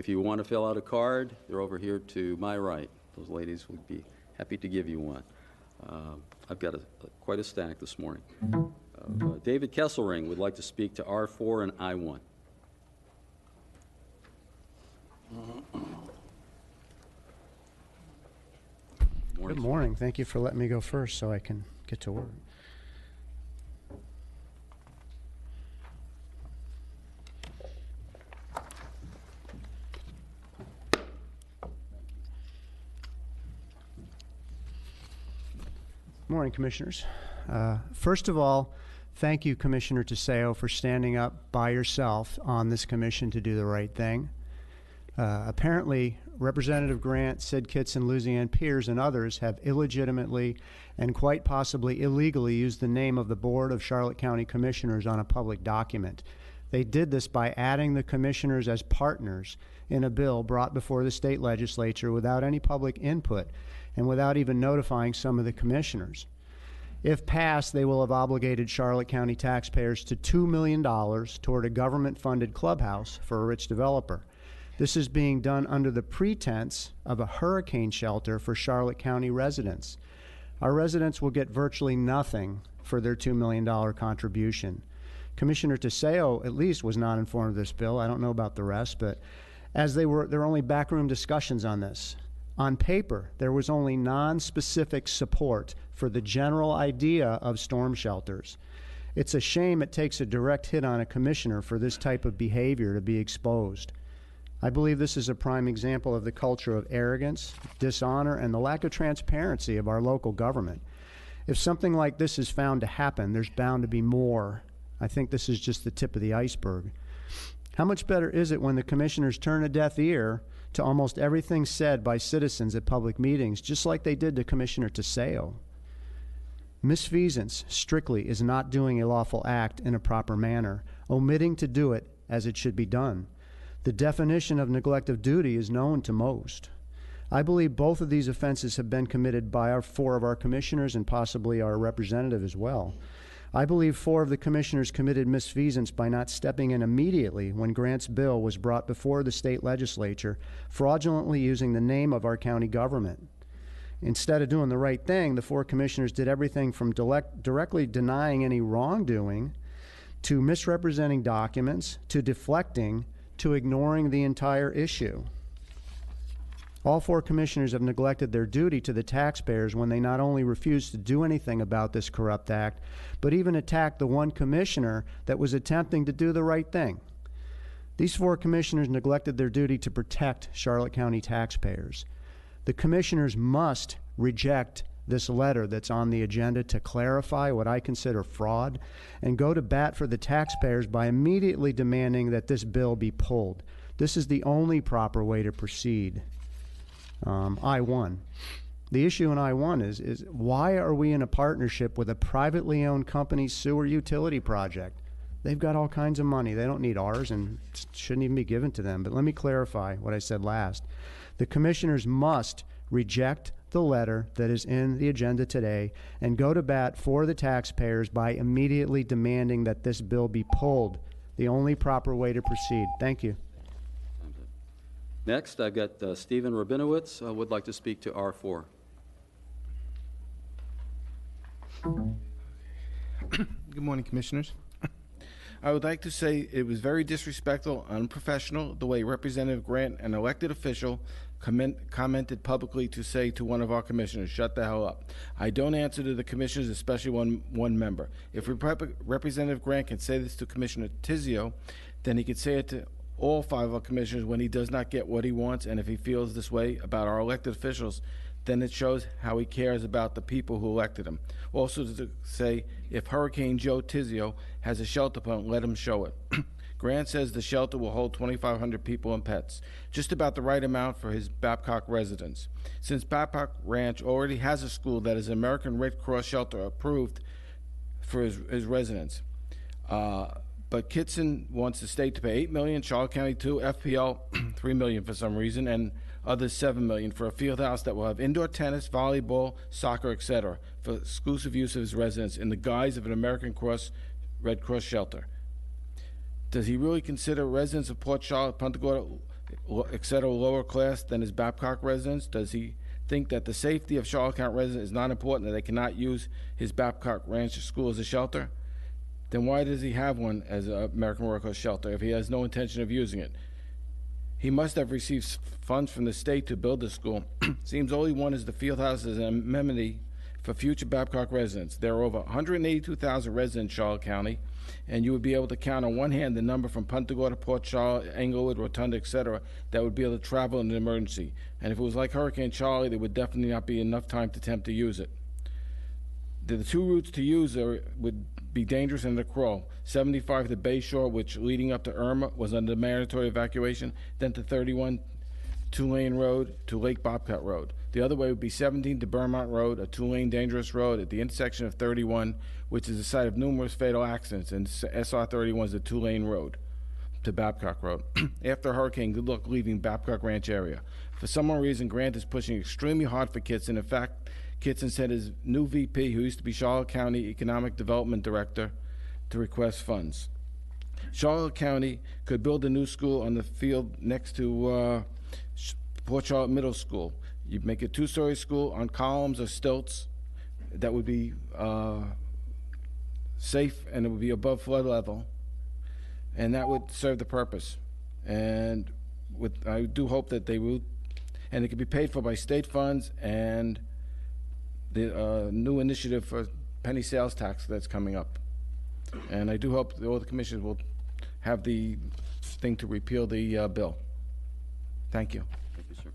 If you want to fill out a card, they're over here to my right. Those ladies would be happy to give you one. I've got quite a stack this morning. David Kesselring would like to speak to R4 and I1. Good morning. Thank you for letting me go first so I can get to work. Morning, Commissioners. First of all, thank you, Commissioner Teseo, for standing up by yourself on this commission to do the right thing. Apparently, Representative Grant, Syd Kitson, Lucienne Pears, and others have illegitimately and quite possibly illegally used the name of the Board of Charlotte County Commissioners on a public document. They did this by adding the commissioners as partners in a bill brought before the state legislature without any public input and without even notifying some of the commissioners. If passed, they will have obligated Charlotte County taxpayers to $2 million toward a government-funded clubhouse for a rich developer. This is being done under the pretense of a hurricane shelter for Charlotte County residents. Our residents will get virtually nothing for their $2 million contribution. Commissioner Teseo, at least, was not informed of this bill. I don't know about the rest, but as there were only backroom discussions on this. On paper, there was only non-specific support for the general idea of storm shelters. It's a shame it takes a direct hit on a commissioner for this type of behavior to be exposed. I believe this is a prime example of the culture of arrogance, dishonor, and the lack of transparency of our local government. If something like this is found to happen, there's bound to be more. I think this is just the tip of the iceberg. How much better is it when the commissioners turn a deaf ear to almost everything said by citizens at public meetings, just like they did to Commissioner Teseo? Misfeasance, strictly, is not doing a lawful act in a proper manner, omitting to do it as it should be done. The definition of neglect of duty is known to most. I believe both of these offenses have been committed by 4 of our commissioners and possibly our representative as well. I believe 4 of the commissioners committed misfeasance by not stepping in immediately when Grant's bill was brought before the state legislature, fraudulently using the name of our county government. Instead of doing the right thing, the 4 commissioners did everything from directly denying any wrongdoing, to misrepresenting documents, to deflecting, to ignoring the entire issue. All 4 commissioners have neglected their duty to the taxpayers when they not only refused to do anything about this corrupt act, but even attacked the one commissioner that was attempting to do the right thing. These 4 commissioners neglected their duty to protect Charlotte County taxpayers. The commissioners must reject this letter that's on the agenda to clarify what I consider fraud and go to bat for the taxpayers by immediately demanding that this bill be pulled. This is the only proper way to proceed. I-1. The issue in I-1 is why are we in a partnership with a privately owned company's sewer utility project? They've got all kinds of money. They don't need ours and shouldn't even be given to them. But let me clarify what I said last. The commissioners must reject the letter that is in the agenda today and go to bat for the taxpayers by immediately demanding that this bill be pulled. The only proper way to proceed. Thank you. Next, I've got Stephen Rabinowitz would like to speak to R4. Good morning, Commissioners. I would like to say it was very disrespectful, unprofessional, the way Representative Grant, an elected official, commented publicly to say to one of our commissioners, shut the hell up. I don't answer to the commissioners, especially one member. If Representative Grant can say this to Commissioner Teseo, then he could say it to all 5 of our commissioners when he does not get what he wants, and if he feels this way about our elected officials, then it shows how he cares about the people who elected him. Also to say, if Hurricane Joe Teseo has a shelter plan, let him show it. Grant says the shelter will hold 2,500 people and pets, just about the right amount for his Babcock residents. Since Babcock Ranch already has a school that is American Red Cross shelter approved for his residents. But Kitson wants the state to pay $8 million, Charlotte County $2 million, FPL $3 million for some reason, and others $7 million for a field house that will have indoor tennis, volleyball, soccer, etc., for exclusive use of his residents in the guise of an American Red Cross shelter. Does he really consider residents of Port Charlotte, Punta Gorda, etc. lower class than his Babcock residents? Does he think that the safety of Charlotte County residents is not important, that they cannot use his Babcock Ranch School as a shelter? Then why does he have one as an American Workhouse shelter if he has no intention of using it? He must have received funds from the state to build the school. Seems all he wants is the field house as an amenity for future Babcock residents. There are over 182,000 residents in Charlotte County, and you would be able to count on one hand the number from Punta Gorda, Port Charlotte, Englewood, Rotunda, etc., that would be able to travel in an emergency. And if it was like Hurricane Charlie, there would definitely not be enough time to attempt to use it. The two routes to use would be dangerous and the crawl. 75 to Bay Shore, which leading up to Irma was under mandatory evacuation, then to 31 two-lane road to Lake Bobcat Road. The other way would be 17 to Burmont Road, a two-lane dangerous road at the intersection of 31, which is the site of numerous fatal accidents, and SR 31 is a two-lane road to Babcock Road. After a hurricane, good luck leaving Babcock Ranch area. For some reason, Grant is pushing extremely hard for Kitson. In fact, Kitson sent his new VP, who used to be Charlotte County Economic Development Director, to request funds. Charlotte County could build a new school on the field next to Port Charlotte Middle School. You'd make a two-story school on columns or stilts that would be safe, and it would be above flood level, and that would serve the purpose. And I do hope that they will, and it could be paid for by state funds and the new initiative for penny sales tax that's coming up. And I do hope that all the commissioners will have the thing to repeal the bill. Thank you. Thank you, sir.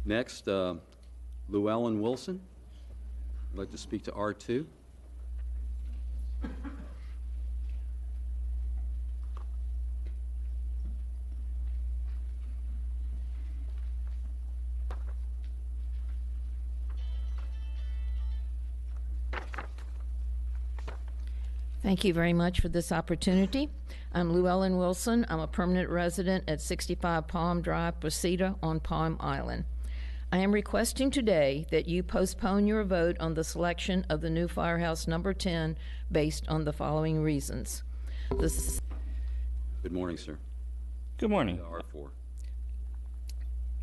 Next, Llewellyn Wilson. I'd like to speak to R2. Thank you very much for this opportunity. I'm Llewellyn Wilson. I'm a permanent resident at 65 Palm Drive, Placida on Palm Island. I am requesting today that you postpone your vote on the selection of the new firehouse number 10 based on the following reasons. Good morning, sir. Good morning. R4.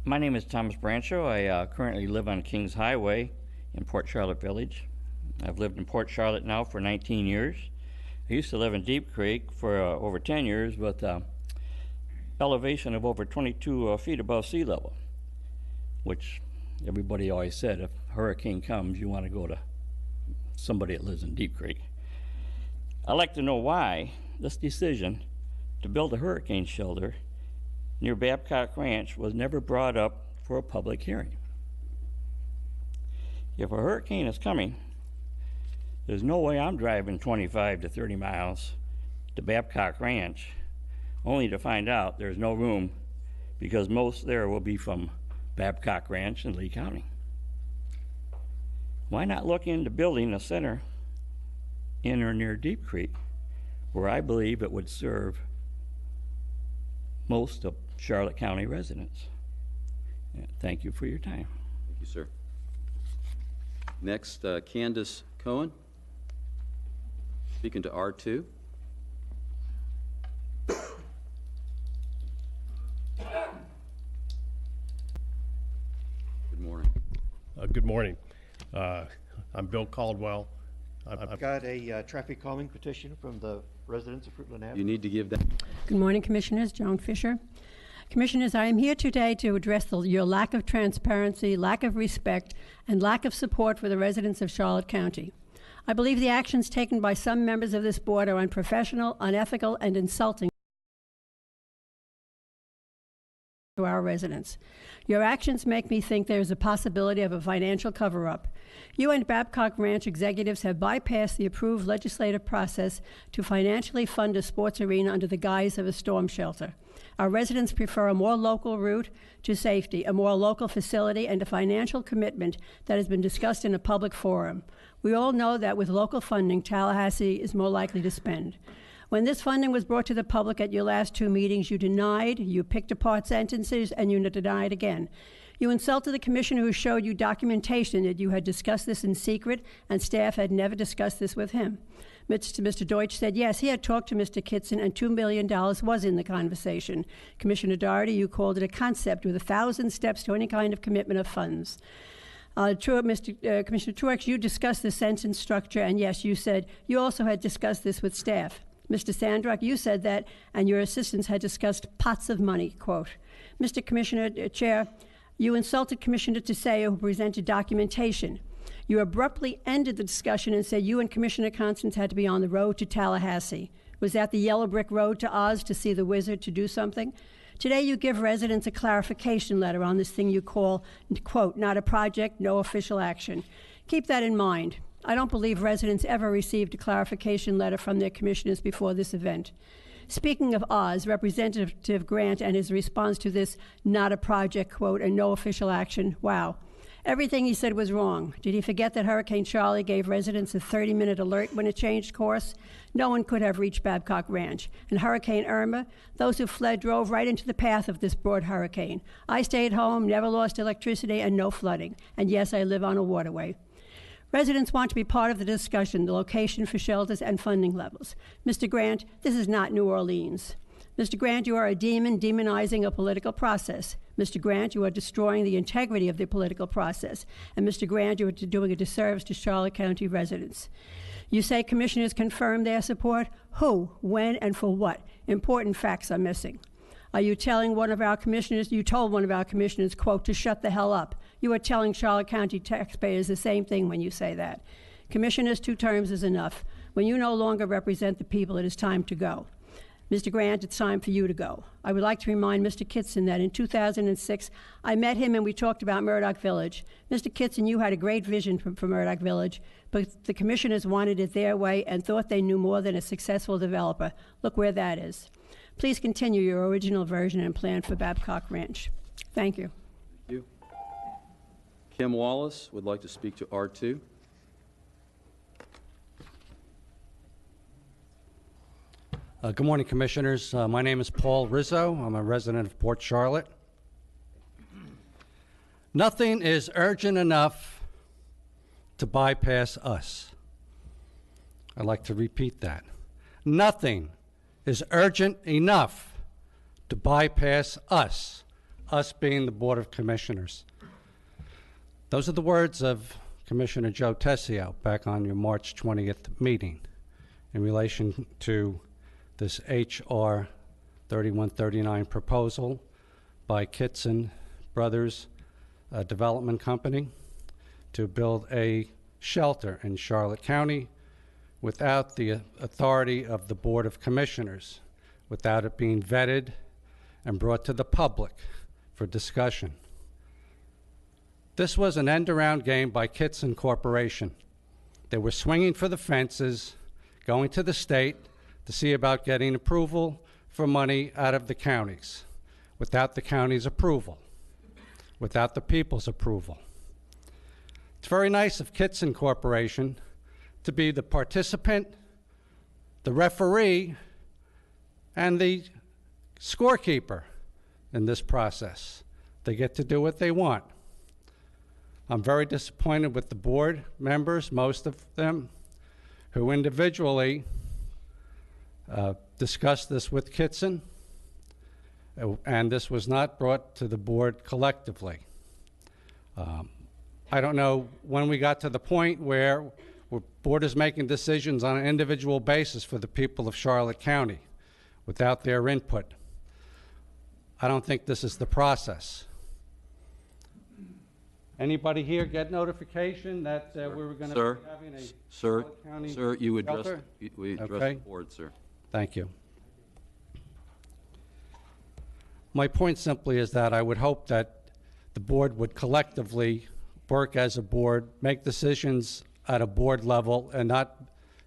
My name is Thomas Brancho. I currently live on Kings Highway in Port Charlotte Village. I've lived in Port Charlotte now for 19 years. I used to live in Deep Creek for over 10 years with elevation of over 22 feet above sea level, which everybody always said, if a hurricane comes, you want to go to somebody that lives in Deep Creek. I'd like to know why this decision to build a hurricane shelter near Babcock Ranch was never brought up for a public hearing. If a hurricane is coming, there's no way I'm driving 25 to 30 miles to Babcock Ranch only to find out there's no room because most there will be from Babcock Ranch in Lee County. Why not look into building a center in or near Deep Creek where I believe it would serve most of Charlotte County residents? Thank you for your time. Thank you, sir. Next, Candace Cohen. Speaking to R2. Good morning. Good morning. I'm Bill Caldwell. I've got a traffic calming petition from the residents of Fruitland Avenue. You need to give that. Good morning, Commissioners. Joan Fisher. Commissioners, I am here today to address your lack of transparency, lack of respect, and lack of support for the residents of Charlotte County. I believe the actions taken by some members of this board are unprofessional, unethical, and insulting to our residents. Your actions make me think there is a possibility of a financial cover-up. You and Babcock Ranch executives have bypassed the approved legislative process to financially fund a sports arena under the guise of a storm shelter. Our residents prefer a more local route to safety, a more local facility, and a financial commitment that has been discussed in a public forum. We all know that with local funding, Tallahassee is more likely to spend. When this funding was brought to the public at your last two meetings, you denied, you picked apart sentences, and you denied again. You insulted the commissioner who showed you documentation that you had discussed this in secret and staff had never discussed this with him. Mr. Deutsch said yes, he had talked to Mr. Kitson and $2 million was in the conversation. Commissioner Doherty, you called it a concept with 1,000 steps to any kind of commitment of funds. Commissioner Truex, you discussed the sense and structure, and yes, you said you also had discussed this with staff. Mr. Sandrock, you said that, and your assistants had discussed pots of money, quote. Mr. Commissioner Chair, you insulted Commissioner Tiseo, who presented documentation. You abruptly ended the discussion and said you and Commissioner Constance had to be on the road to Tallahassee. Was that the yellow brick road to Oz to see the wizard to do something? Today you give residents a clarification letter on this thing you call, quote, not a project, no official action. Keep that in mind. I don't believe residents ever received a clarification letter from their commissioners before this event. Speaking of Oz, Representative Grant and his response to this not a project, quote, and no official action, wow. Everything he said was wrong. Did he forget that Hurricane Charlie gave residents a 30-minute alert when it changed course? No one could have reached Babcock Ranch. And Hurricane Irma, those who fled drove right into the path of this broad hurricane. I stayed home, never lost electricity, and no flooding. And yes, I live on a waterway. Residents want to be part of the discussion, the location for shelters and funding levels. Mr. Grant, this is not New Orleans. Mr. Grant, you are a demon demonizing a political process. Mr. Grant, you are destroying the integrity of the political process. And Mr. Grant, you are doing a disservice to Charlotte County residents. You say commissioners confirm their support. Who, when, and for what? Important facts are missing. Are you telling one of our commissioners, you told one of our commissioners, quote, to shut the hell up? You are telling Charlotte County taxpayers the same thing when you say that. Commissioners, 2 terms is enough. When you no longer represent the people, it is time to go. Mr. Grant, it's time for you to go. I would like to remind Mr. Kitson that in 2006, I met him and we talked about Murdoch Village. Mr. Kitson, you had a great vision for Murdoch Village, but the commissioners wanted it their way and thought they knew more than a successful developer. Look where that is. Please continue your original version and plan for Babcock Ranch. Thank you. Thank you. Kim Wallace would like to speak to R2. Good morning, Commissioners. My name is Paul Rizzo. I'm a resident of Port Charlotte. Nothing is urgent enough to bypass us. I'd like to repeat that. Nothing is urgent enough to bypass us, us being the Board of Commissioners. Those are the words of Commissioner Joe Tessio back on your March 20th meeting in relation to this H.R. 3139 proposal by Kitson Brothers Development Company to build a shelter in Charlotte County without the authority of the Board of Commissioners, without it being vetted and brought to the public for discussion. This was an end-around game by Kitson Corporation. They were swinging for the fences, going to the state to see about getting approval for money out of the counties, without the county's approval, without the people's approval. It's very nice of Kitson Corporation to be the participant, the referee, and the scorekeeper in this process. They get to do what they want. I'm very disappointed with the board members, most of them, who individually discussed this with Kitson, and this was not brought to the board collectively. I don't know when we got to the point where the board is making decisions on an individual basis for the people of Charlotte County without their input. I don't think this is the process. Anybody here get notification that we were going to be having a Charlotte County Sir, you addressed, shelter? we addressed Okay. the board, sir. Thank you. My point simply is that I would hope that the board would collectively work as a board, make decisions at a board level and not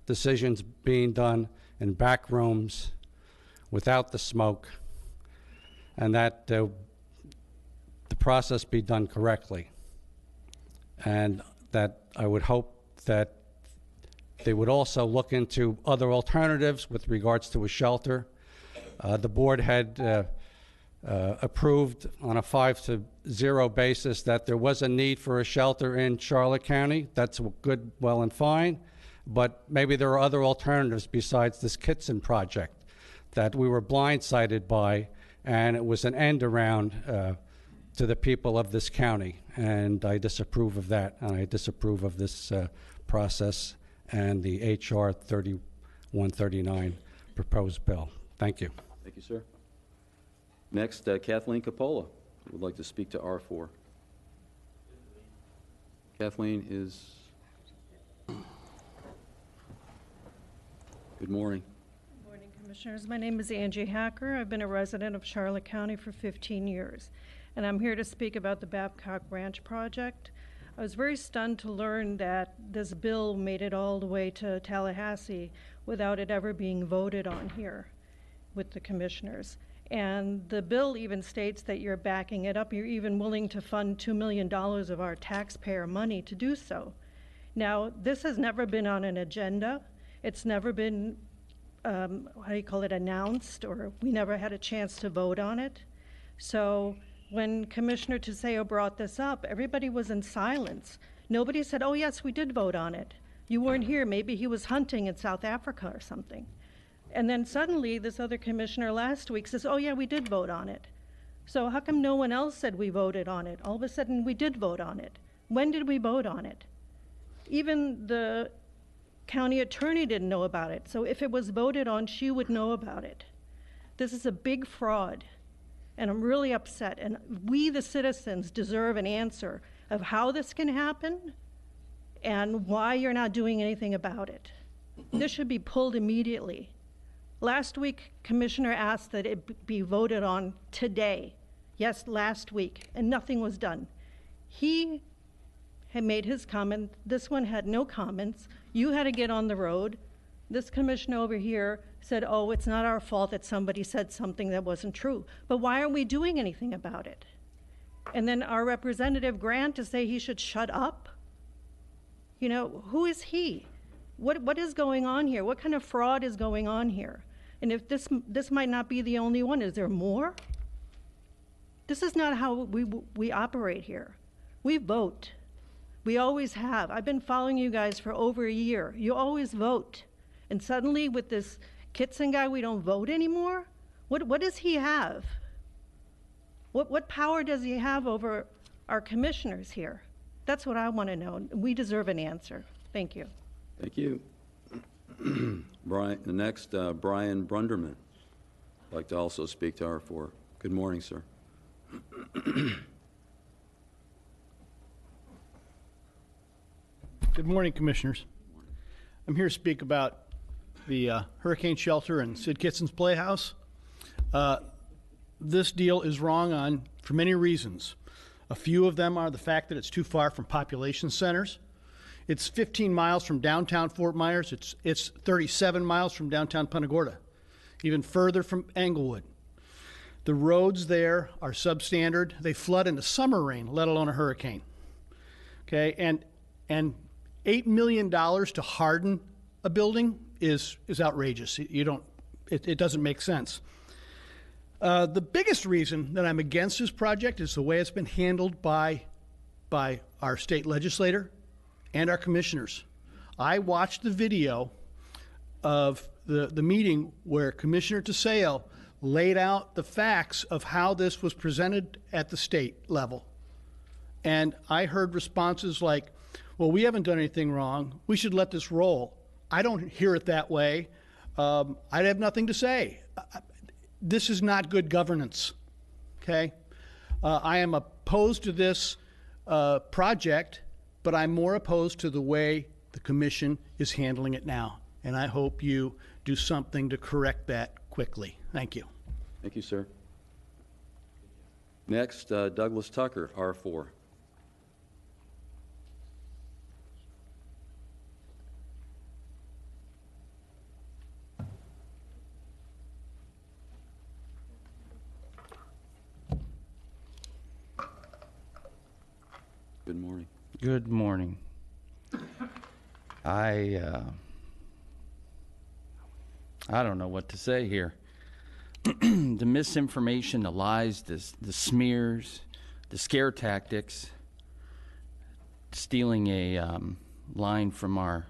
decisions being done in back rooms without the smoke, and that the process be done correctly. And that I would hope that they would also look into other alternatives with regards to a shelter. The board had approved on a 5-0 basis that there was a need for a shelter in Charlotte County. That's good, well, and fine. but maybe there are other alternatives besides this Kitson project that we were blindsided by, and it was an end around to the people of this county, and I disapprove of that, and I disapprove of this process and the H.R. 3139 proposed bill. Thank you. Thank you, sir. Next, Kathleen Capola would like to speak to R4. Kathleen is... Good morning. Good morning, Commissioners. My name is Angie Hacker. I've been a resident of Charlotte County for 15 years, and I'm here to speak about the Babcock Ranch project. I was very stunned to learn that this bill made it all the way to Tallahassee without it ever being voted on here with the commissioners. And the bill even states that you're backing it up. You're even willing to fund $2 million of our taxpayer money to do so. Now, this has never been on an agenda. It's never been, announced, or we never had a chance to vote on it. So when Commissioner Teseo brought this up, everybody was in silence. Nobody said, oh yes, we did vote on it. You weren't here, maybe he was hunting in South Africa or something. And then suddenly this other commissioner last week says, oh yeah, we did vote on it. So how come no one else said we voted on it? All of a sudden we did vote on it. When did we vote on it? Even the county attorney didn't know about it. So if it was voted on, she would know about it. This is a big fraud, and I'm really upset. And we, the citizens, deserve an answer of how this can happen and why you're not doing anything about it. This should be pulled immediately. Last week, Commissioner asked that it be voted on today. Yes, last week, and nothing was done. He had made his comment. This one had no comments. You had to get on the road. This commissioner over here said, oh, it's not our fault that somebody said something that wasn't true. But why aren't we doing anything about it? And then our representative Grant to say he should shut up? You know, who is he? What is going on here? What kind of fraud is going on here? And if this might not be the only one, is there more? This is not how we operate here. We vote. We always have. I've been following you guys for over a year. You always vote. And suddenly with this Kitson guy, we don't vote anymore? What does he have? What power does he have over our commissioners here? That's what I want to know. We deserve an answer. Thank you. Thank you. Brian, the next, Brian Brunderman would like to also speak to R4. Good morning, sir. Good morning, Commissioners. I'm here to speak about the hurricane shelter and Syd Kitson's Playhouse. This deal is wrong for many reasons. A few of them are the fact that it's too far from population centers. It's 15 miles from downtown Fort Myers. It's 37 miles from downtown Punta Gorda, even further from Englewood. The roads there are substandard. They flood in the summer rain, let alone a hurricane. Okay, and $8 million to harden a building is outrageous. It doesn't make sense. The biggest reason that I'm against this project is the way it's been handled by our state legislator and our commissioners. I watched the video of the meeting where Commissioner Teseo laid out the facts of how this was presented at the state level. And I heard responses like, well, we haven't done anything wrong. We should let this roll. I don't hear it that way. I'd have nothing to say. This is not good governance, okay? I am opposed to this project, but I'm more opposed to the way the commission is handling it now. And I hope you do something to correct that quickly. Thank you. Thank you, sir. Next, Douglas Tucker, R4. Good morning. Good morning. I don't know what to say here. The misinformation, the lies, the smears, the scare tactics, stealing a line from our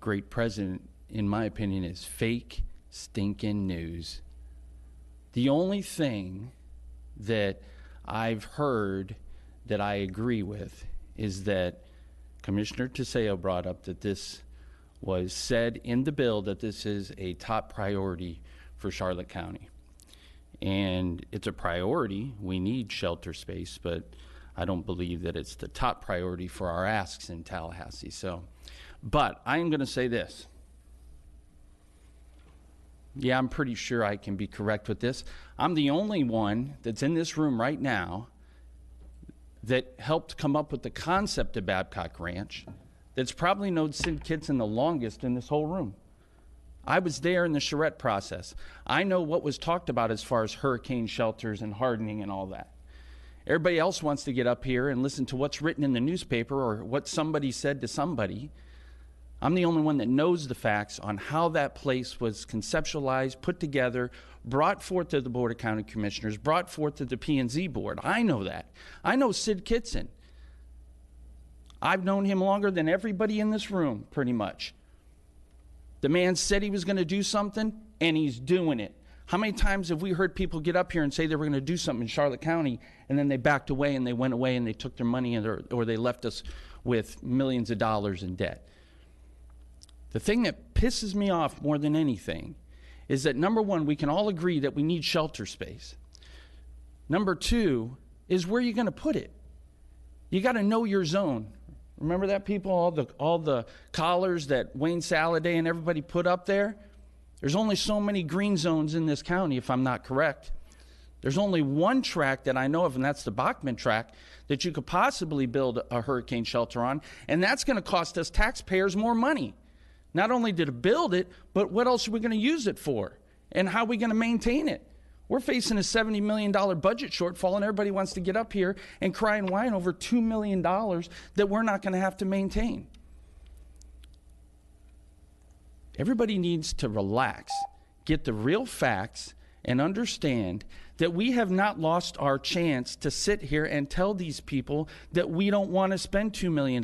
great president, in my opinion, is fake, stinking news. The only thing that I've heard that I agree with is that Commissioner Teseo brought up that this was said in the bill that this is a top priority for Charlotte County. And it's a priority. We need shelter space, but I don't believe that it's the top priority for our asks in Tallahassee. So, but I am going to say this. Yeah, I'm pretty sure I can be correct with this. I'm the only one that's in this room right now that helped come up with the concept of Babcock Ranch that's probably known Syd Kitson the longest in this whole room. I was there in the charrette process. I know what was talked about as far as hurricane shelters and hardening and all that. Everybody else wants to get up here and listen to what's written in the newspaper or what somebody said to somebody. I'm the only one that knows the facts on how that place was conceptualized, put together, brought forth to the Board of County Commissioners, brought forth to the P&Z Board. I know that. I know Syd Kitson. I've known him longer than everybody in this room, pretty much. The man said he was going to do something, and he's doing it. How many times have we heard people get up here and say they were going to do something in Charlotte County, and then they backed away and they went away and they took their money or they left us with millions of dollars in debt? The thing that pisses me off more than anything is that, number one, we can all agree that we need shelter space. Number two is where you're going to put it. You got to know your zone. Remember that, people? All the collars that Wayne Saladay and everybody put up there? There's only so many green zones in this county, if I'm not correct. There's only one track that I know of, and that's the Bachman track, that you could possibly build a hurricane shelter on, and that's going to cost us taxpayers more money. Not only to build it, but what else are we going to use it for? And how are we going to maintain it? We're facing a $70 million budget shortfall, and everybody wants to get up here and cry and whine over $2 million that we're not going to have to maintain. Everybody needs to relax, get the real facts, and understand that we have not lost our chance to sit here and tell these people that we don't want to spend $2 million.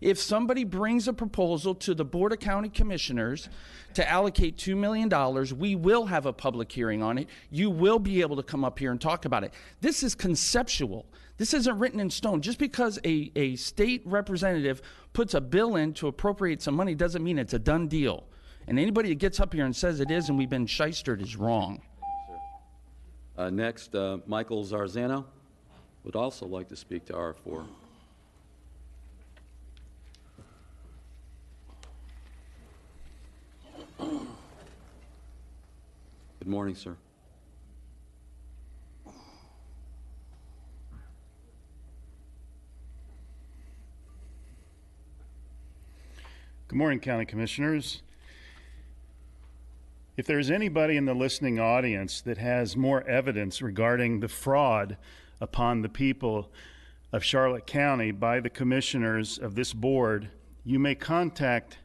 If somebody brings a proposal to the Board of County Commissioners to allocate $2 million, we will have a public hearing on it. You will be able to come up here and talk about it. This is conceptual. This isn't written in stone. Just because a state representative puts a bill in to appropriate some money doesn't mean it's a done deal. And anybody that gets up here and says it is and we've been shystered is wrong. Next, Michael Zarzano would also like to speak to R4. Good morning, sir. Good morning, County Commissioners. If there's anybody in the listening audience that has more evidence regarding the fraud upon the people of Charlotte County by the commissioners of this board, you may contact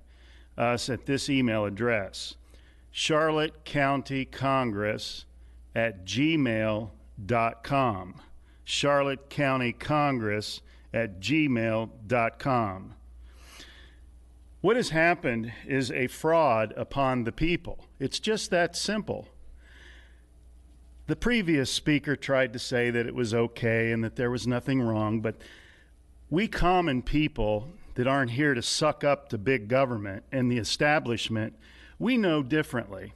us at this email address, charlottecountycongress@gmail.com, charlottecountycongress@gmail.com. What has happened is a fraud upon the people. It's just that simple. The previous speaker tried to say that it was okay and that there was nothing wrong, but we common people that aren't here to suck up to big government and the establishment, we know differently.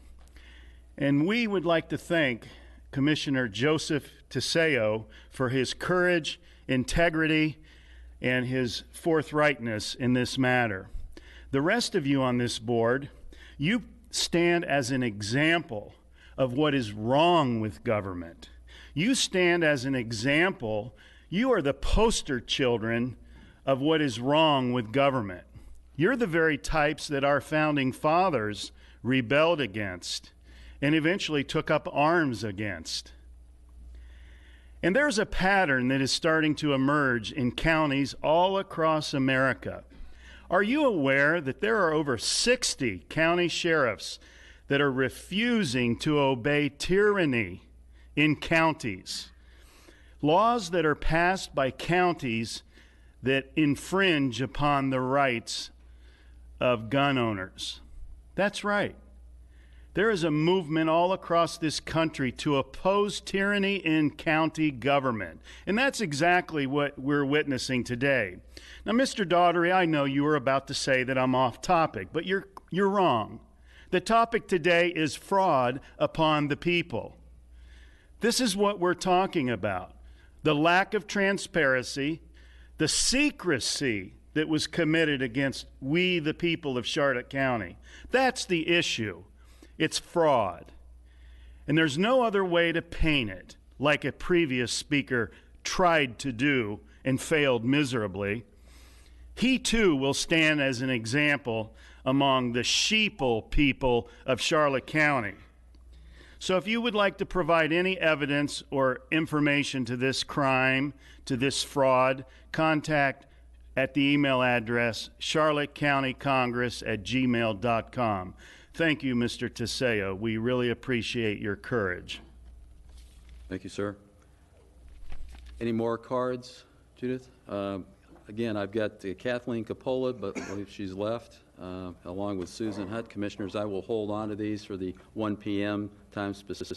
And we would like to thank Commissioner Joseph Teseo for his courage, integrity, and his forthrightness in this matter. The rest of you on this board, you stand as an example of what is wrong with government. You stand as an example. You are the poster children of what is wrong with government. You're the very types that our founding fathers rebelled against and eventually took up arms against. And there's a pattern that is starting to emerge in counties all across America. Are you aware that there are over 60 county sheriffs that are refusing to obey tyranny in counties? Laws that are passed by counties that infringe upon the rights of gun owners. That's right. There is a movement all across this country to oppose tyranny in county government. And that's exactly what we're witnessing today. Now, Mr. Daugherty, I know you were about to say that I'm off topic, but you're wrong. The topic today is fraud upon the people. This is what we're talking about. The lack of transparency, the secrecy that was committed against we, the people of Charlotte County. That's the issue. It's fraud. And there's no other way to paint it, like a previous speaker tried to do and failed miserably. He too will stand as an example among the sheeple people of Charlotte County. So if you would like to provide any evidence or information to this crime, to this fraud, contact at the email address charlottecountycongress@gmail.com. Thank you, Mr. Teseo. We really appreciate your courage. Thank you, sir. Any more cards, Judith? Again, I've got Kathleen Coppola, but I believe she's left, along with Susan Hutt. Commissioners, I will hold on to these for the 1 p.m. time specific.